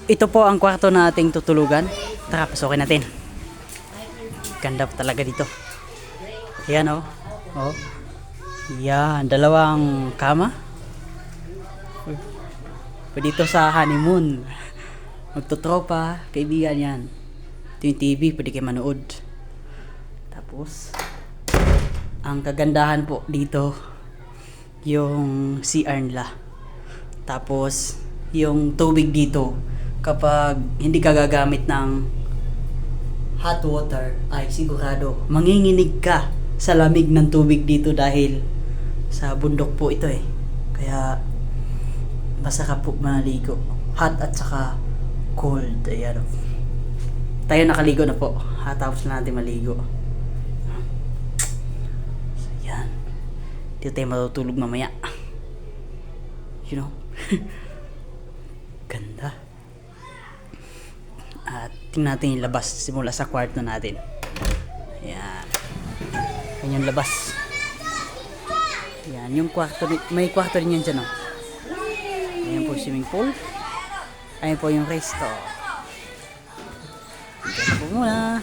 ito po ang kwarto na ating tutulugan. Tara, pasukin natin. Ganda talaga dito. Yan oh. Oh. Yan, dalawang kama. Pwede dito sa honeymoon. Magtutropa, kaibigan yan. Ito yung TV, pwede kayo manood. Tapos, ang kagandahan po dito, yung CR nila. Tapos, yung tubig dito, kapag hindi ka gagamit ng hot water, ay sigurado, manginginig ka sa lamig ng tubig dito dahil sa bundok po ito eh. Kaya, masarap po maligo. Hot at saka cold. Ayan. Tayo nakaligo na po. Tapos na natin maligo. So, yan. Dito tayo matutulog mamaya. You know? Ganda. At tingnan natin yung labas simula sa kwarto natin. Ayan. Yan yung labas. Yan. Yung kwarto. May kwarto rin yan dyan. Oh. Ayan po yung swimming pool. Ayan po yung resto. Diyan po muna.